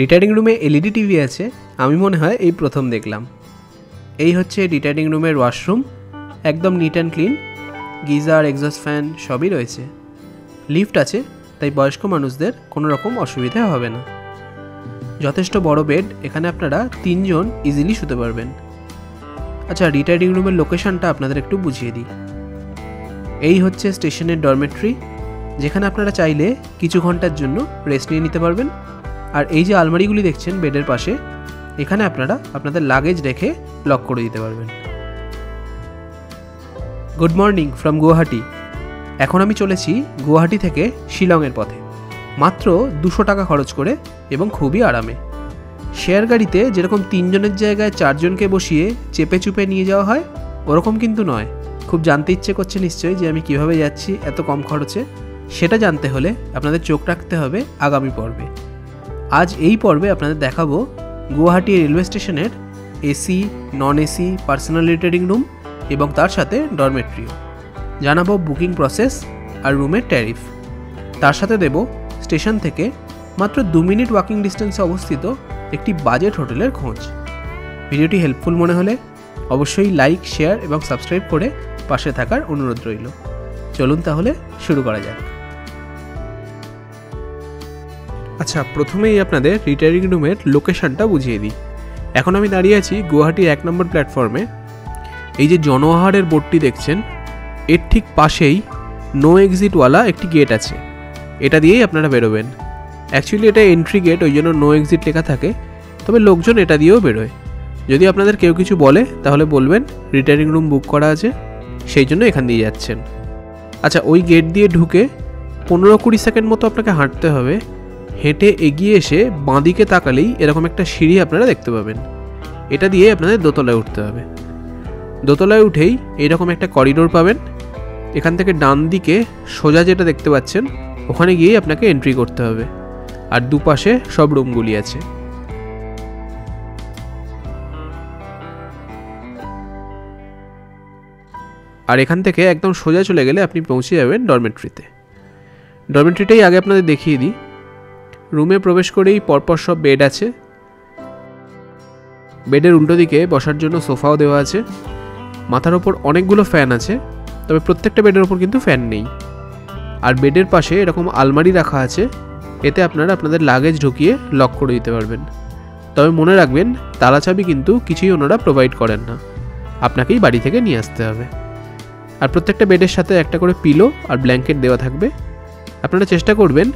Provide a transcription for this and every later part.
Retiring রুমে LED TV আছে, আমি মনে হয় এই প্রথম দেখলাম। এই হচ্ছে রিটায়ারিং রুমের ওয়াশরুম, একদম neat and clean, geyser, exhaust fan সবই রয়েছে। লিফট আছে, তাই বয়স্ক মানুষদের কোনো রকম অসুবিধা হবে না। যথেষ্ট বড় বেড, এখানে আপনারা 3 জন ইজিলি শুতে পারবেন। আচ্ছা, রিটায়ারিং রুমের লোকেশনটা আপনাদের একটু বুঝিয়ে দিই। এই হচ্ছে স্টেশনের ডরমেটরি, যেখানে আপনারা চাইলে কিছু ঘন্টার জন্য রেস্ট নিয়ে নিতে পারবেন। আর এই যে আলমারিগুলি দেখছেন বেডের পাশে, এখানে আপনারা আপনাদের লাগেজ রেখে লক করে দিতে পারবেন। Good morning from Guwahati. এখন আমি চলেছি গুয়াহাটি থেকে শিলংয়ের পথে, মাত্র 200 টাকা খরচ করে এবং খুবই আরামে। শেয়ার গাড়িতে যেরকম 3 জনের জায়গায় 4 জনকে বসিয়ে চেপে চুপে নিয়ে যাওয়া হয়, ওরকম কিন্তু নয়। খুব জানতে ইচ্ছে করছে নিশ্চয়ই যে আমি কিভাবে যাচ্ছি এত কম খরচে। সেটা জানতে হলে আপনাদের চোখ রাখতে হবে আগামী পর্বে। আজ এই পর্বে আপনাদের দেখাবো গুয়াহাটি রেলওয়ে স্টেশনের AC, non AC, personal retiring room এবং তার সাথে ডরমেট্রিও। জানাবো বুকিং প্রসেস আর রুমের ট্যারিফ। তার সাথে দেব স্টেশন থেকে মাত্র 2 মিনিট ওয়াকিং ডিস্টেন্সে অবস্থিত একটি বাজেট হোটেলের খোঁজ। ভিডিওটি হেল্পফুল মনে হলে অবশ্যই লাইক, শেয়ার এবং সাবস্ক্রাইব করে পাশে থাকার অনুরোধ রইল। চলুন তাহলে শুরু করা যাক। আচ্ছা, প্রথমেই আপনাদের রিটায়ারিং রুমের লোকেশনটা বুঝিয়ে দিই। এখন আমি দাঁড়িয়ে আছি গুয়াহাটির 1 নম্বর প্ল্যাটফর্মে। এই যে জনআহারের বোর্ডটি দেখছেন, এর ঠিক পাশেই নো এক্সিটওয়ালা একটি গেট আছে। এটা দিয়েই আপনারা বেরোবেন। অ্যাকচুয়ালি এটা এন্ট্রি গেট, ওই জন্য নো এক্সিট লেখা থাকে, তবে লোকজন এটা দিয়েও বেরোয়। যদি আপনাদের কেউ কিছু বলে তাহলে বলবেন রিটায়ারিং রুম বুক করা আছে, সেই জন্য এখান দিয়ে যাচ্ছেন। আচ্ছা, ওই গেট দিয়ে ঢুকে 15-20 সেকেন্ড মতো আপনাকে হাঁটতে হবে। হেঁটে এগিয়ে এসে বাঁদিকে তাকালেই এরকম একটা সিঁড়ি আপনারা দেখতে পাবেন। এটা দিয়ে আপনাদের দোতলায় উঠতে হবে। দোতলায় উঠেই এইরকম একটা করিডোর পাবেন। এখান থেকে ডান দিকে সোজা যেটা দেখতে পাচ্ছেন, ওখানে গিয়েই আপনাকে এন্ট্রি করতে হবে। আর দুপাশে সব রুমগুলি আছে। আর এখান থেকে একদম সোজা চলে গেলে আপনি পৌঁছে যাবেন ডরমেট্রিতে। ডরমেট্রিটাই আগে আপনাদের দেখিয়ে দিই। রুমে প্রবেশ করেই পরপর সব বেড আছে। বেডের উল্টো দিকে বসার জন্য সোফাও দেওয়া আছে। মাথার ওপর অনেকগুলো ফ্যান আছে, তবে প্রত্যেকটা বেডের ওপর কিন্তু ফ্যান নেই। আর বেডের পাশে এরকম আলমারি রাখা আছে, এতে আপনারা আপনাদের লাগেজ ঢুকিয়ে লক করে দিতে পারবেন। তবে মনে রাখবেন, তালা চাবি কিন্তু কিছুই ওনারা প্রোভাইড করেন না, আপনাকেই বাড়ি থেকে নিয়ে আসতে হবে। আর প্রত্যেকটা বেডের সাথে একটা করে পিলো আর ব্ল্যাঙ্কেট দেওয়া থাকবে। আপনারা চেষ্টা করবেন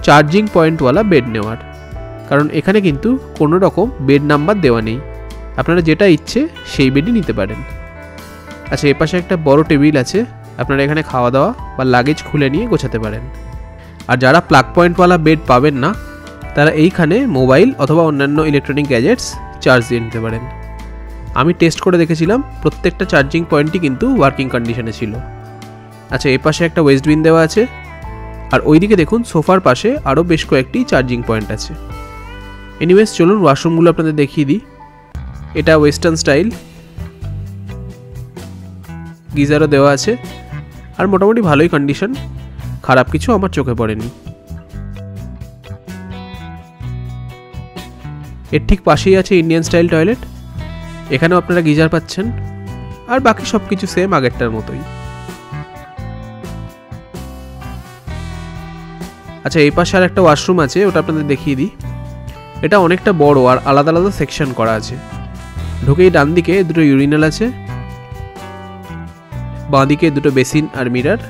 চার্জিং পয়েন্টওয়ালা বেড নেওয়ার, কারণ এখানে কিন্তু কোনো রকম বেড নাম্বার দেওয়া নেই। আপনারা যেটা ইচ্ছে সেই বেডই নিতে পারেন। আচ্ছা, এপাশে একটা বড় টেবিল আছে, আপনারা এখানে খাওয়া দাওয়া বা লাগেজ খুলে নিয়ে গোছাতে পারেন। আর যারা প্লাগ পয়েন্টওয়ালা বেড পাবেন না, তারা এইখানে মোবাইল অথবা অন্যান্য ইলেকট্রনিক গ্যাজেটস চার্জ দিয়ে নিতে পারেন। আমি টেস্ট করে দেখেছিলাম, প্রত্যেকটা চার্জিং পয়েন্টই কিন্তু ওয়ার্কিং কন্ডিশনে ছিল। আচ্ছা, এই পাশে একটা ওয়েস্টবিন দেওয়া আছে। আর ওইদিকে দেখুন, সোফার পাশে আরও বেশ কয়েকটি চার্জিং পয়েন্ট আছে। এনিওয়েজ, চলুন ওয়াশরুমগুলো আপনাদের দেখিয়ে দিই। এটা ওয়েস্টার্ন স্টাইল, গিজারও দেওয়া আছে। আর মোটামুটি ভালোই কন্ডিশন, খারাপ কিছু আমার চোখে পড়েনি। এর ঠিক পাশেই আছে ইন্ডিয়ান স্টাইল টয়লেট। এখানেও আপনারা গিজার পাচ্ছেন। আর বাকি সব কিছু সেম আগেরটার মতোই। আচ্ছা, এই পাশে আর একটা ওয়াশরুম আছে, ওটা আপনাদের দেখিয়ে দিই। এটা অনেকটা বড় আর আলাদা আলাদা সেকশন করা আছে। ঢুকেই ডান দিকে দুটো ইউরিনাল আছে, বাঁ দিকে দুটো বেসিন আর মিরার,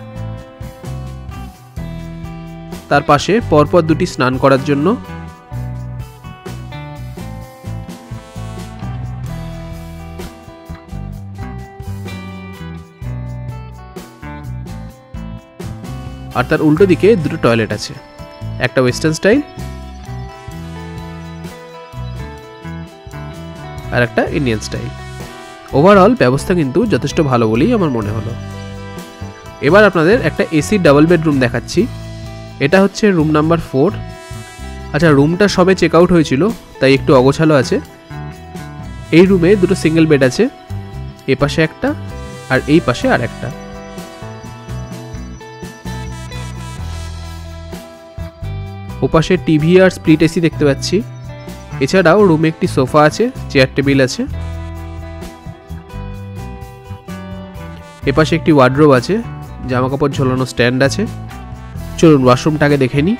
তার পাশে পরপর দুটি স্নান করার জন্য। আর তার উল্টো দিকে দুটো টয়লেট আছে, একটা ওয়েস্টার্ন স্টাইল আর একটা ইন্ডিয়ান স্টাইল। ওভারঅল ব্যবস্থা কিন্তু যথেষ্ট ভালো বলেই আমার মনে হলো। এবার আপনাদের একটা এসি ডাবল বেডরুম দেখাচ্ছি। এটা হচ্ছে রুম নাম্বার 4। আচ্ছা, রুমটা সবে চেক আউট হয়েছিল, তাই একটু অগোছালো আছে। এই রুমে দুটো সিঙ্গেল বেড আছে, এ পাশে একটা আর এই পাশে আর একটা। ওপাশে টিভি আর স্প্লিট এসি দেখতে পাচ্ছি। এছাড়াও রুমে একটি সোফা আছে, চেয়ার টেবিল আছে। এপাশে একটি ওয়ার্ডরোব আছে, জামা কাপড় ঝোলানো স্ট্যান্ড আছে। চলুন ওয়াশরুমটাকে দেখে নিই।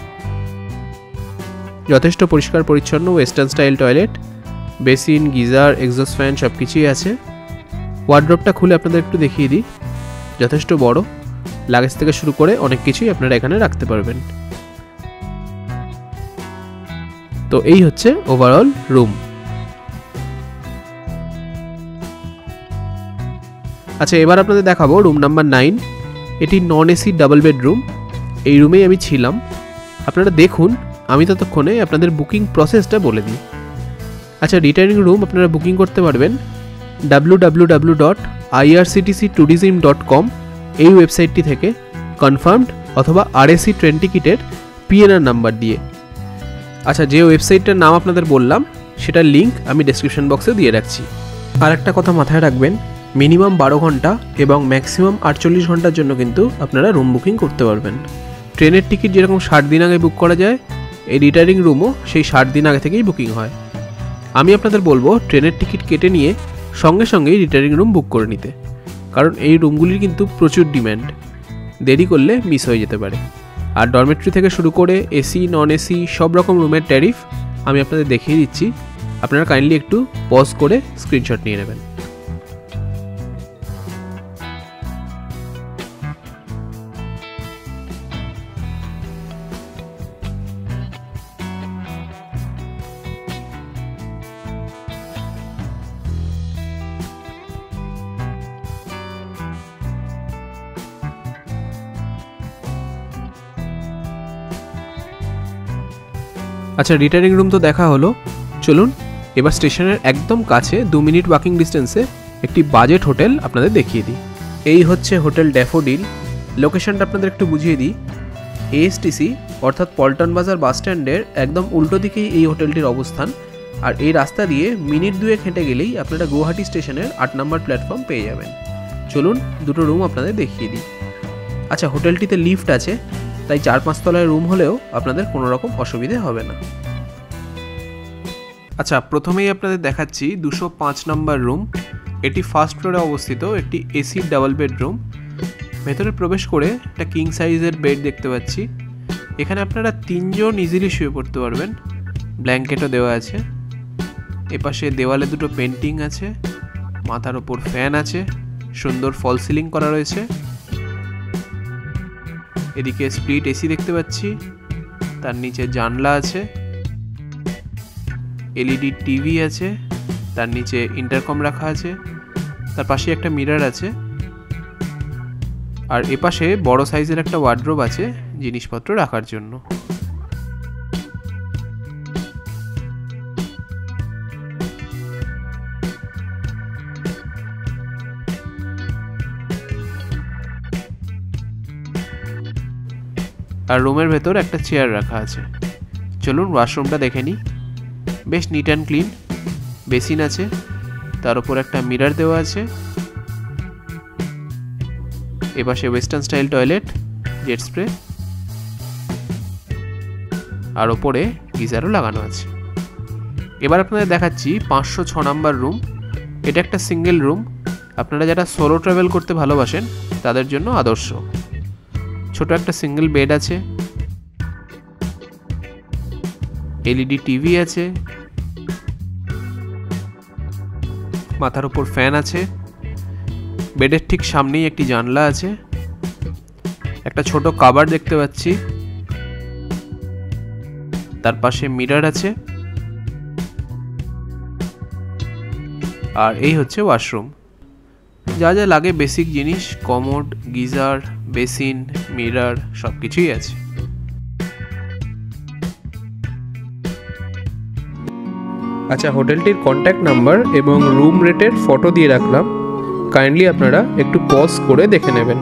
যথেষ্ট পরিষ্কার পরিচ্ছন্ন western style toilet, basin, geyser, exhaust fan সব কিছুই আছে। ওয়ার্ডরোবটা খুলে আপনাদের একটু দেখিয়ে দিই। যথেষ্ট বড়, লাগেজ থেকে শুরু করে অনেক কিছুই আপনারা এখানে রাখতে পারবেন। তো এই হচ্ছে ওভারঅল রুম। আচ্ছা, এবার আপনাদের দেখাবো রুম নাম্বার 9। এটি নন এসি ডাবল বেডরুম। এই রুমেই আমি ছিলাম। আপনারা দেখুন, আমি ততক্ষণে আপনাদের বুকিং প্রসেসটা বলে দিই। আচ্ছা, রিটার্নিং রুম আপনারা বুকিং করতে পারবেন www.irctctourism.com এই ওয়েবসাইটটি থেকে, কনফার্মড অথবা RAC ট্রেন টিকিটের PNR নাম্বার দিয়ে। আচ্ছা, যে ওয়েবসাইটটার নাম আপনাদের বললাম সেটার লিঙ্ক আমি ডেসক্রিপশন বক্সে দিয়ে রাখছি। আর একটা কথা মাথায় রাখবেন, মিনিমাম 12 ঘন্টা এবং ম্যাক্সিমাম 48 ঘন্টার জন্য কিন্তু আপনারা রুম বুকিং করতে পারবেন। ট্রেনের টিকিট যেরকম 60 দিন আগে বুক করা যায়, এই রিটার্নিং রুমও সেই 60 দিন আগে থেকেই বুকিং হয়। আমি আপনাদের বলবো ট্রেনের টিকিট কেটে নিয়ে সঙ্গে সঙ্গেই রিটার্নিং রুম বুক করে নিতে, কারণ এই রুমগুলির কিন্তু প্রচুর ডিম্যান্ড। দেরি করলে মিস হয়ে যেতে পারে। আর ডরমেটরি থেকে শুরু করে এসি, নন এসি সব রকম রুমের ট্যারিফ আমি আপনাদের দেখিয়ে দিচ্ছি। আপনারা কাইন্ডলি একটু পজ করে স্ক্রিনশট নিয়ে নেবেন। আচ্ছা, রিটার্নিং রুম তো দেখা হলো। চলুন এবার স্টেশনের একদম কাছে 2 মিনিট ওয়াকিং ডিস্টেন্সে একটি বাজেট হোটেল আপনাদের দেখিয়ে দিই। এই হচ্ছে হোটেল ড্যাফোডিল। লোকেশনটা আপনাদের একটু বুঝিয়ে দিই। ASTC অর্থাৎ পল্টন বাজার বাস স্ট্যান্ডের একদম উল্টো দিকেই এই হোটেলটির অবস্থান। আর এই রাস্তা দিয়ে মিনিট 2 হেঁটে গেলেই আপনারা গুয়াহাটি স্টেশনের 8 নম্বর প্ল্যাটফর্ম পেয়ে যাবেন। চলুন দুটো রুম আপনাদের দেখিয়ে দিই। আচ্ছা, হোটেলটিতে লিফট আছে, তাই 4-5 তলায় রুম হলেও আপনাদের কোনো রকম অসুবিধে হবে না। আচ্ছা, প্রথমেই আপনাদের দেখাচ্ছি 205 নম্বর রুম। এটি ফার্স্ট ফ্লোরে অবস্থিত একটি এসি ডাবল বেডরুম। ভেতরে প্রবেশ করে একটা কিং সাইজের বেড দেখতে পাচ্ছি। এখানে আপনারা 3 জন ইজিলি শুয়ে পড়তে পারবেন। ব্ল্যাঙ্কেটও দেওয়া আছে। এপাশে দেওয়ালে দুটো পেন্টিং আছে, মাথার ওপর ফ্যান আছে, সুন্দর ফল সিলিং করা রয়েছে। এদিকে স্প্লিট এসি দেখতে পাচ্ছি, তার নিচে জানলা আছে, LED টিভি আছে, তার নিচে ইন্টারকম রাখা আছে, তার পাশে একটা মিরর আছে। আর এপাশে বড় সাইজের একটা ওয়ার্ডরোব আছে জিনিসপত্র রাখার জন্য। আর রুমের ভেতর একটা চেয়ার রাখা আছে। চলুন ওয়াশরুমটা দেখে নিই। বেশ নিট অ্যান্ড ক্লিন। বেসিন আছে, তার উপর একটা মিরর দেওয়া আছে। এপাশে western style toilet, jet spray, আর ওপরে গিজারও লাগানো আছে। এবার আপনাদের দেখাচ্ছি 506 নাম্বার রুম। এটা একটা সিঙ্গেল রুম। আপনারা যারা সোলো ট্রাভেল করতে ভালোবাসেন তাদের জন্য আদর্শ। ছোট একটা সিঙ্গেল বেড আছে, LED টিভি আছে, মাথার উপর ফ্যান আছে। বেডের ঠিক সামনেই একটি জানলা আছে, একটা ছোট কাবার্ড দেখতে পাচ্ছি, তার পাশে মিরর আছে। আর এই হচ্ছে ওয়াশরুম। যা যা লাগে বেসিক জিনিস, কমোড, গিজার, বেসিন, মিরর সব কিছুই আছে। আচ্ছা, হোটেলটির কন্ট্যাক্ট নাম্বার এবং রুম রেটের ফটো দিয়ে রাখলাম, কাইন্ডলি আপনারা একটু পজ করে দেখে নেবেন।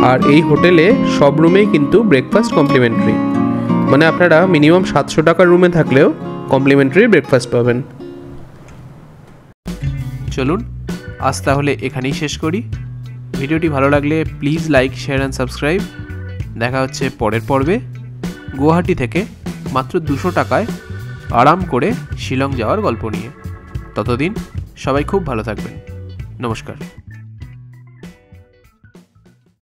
আর এই হোটেলে সব রুমেই কিন্তু ব্রেকফাস্ট কমপ্লিমেন্টারি, মানে আপনারা মিনিমাম 700 টাকার রুমে থাকলেও কমপ্লিমেন্টারি ব্রেকফাস্ট পাবেন। চলুন আজ তাহলে এখানেই শেষ করি। ভিডিওটি ভালো লাগলে please like, share and subscribe. দেখা হচ্ছে পরের পর্বে। গুয়াহাটি থেকে মাত্র 200 টাকায় আরাম করে শিলং যাওয়ার গল্প নিয়ে। ততদিন সবাই খুব ভালো থাকবেন। নমস্কার।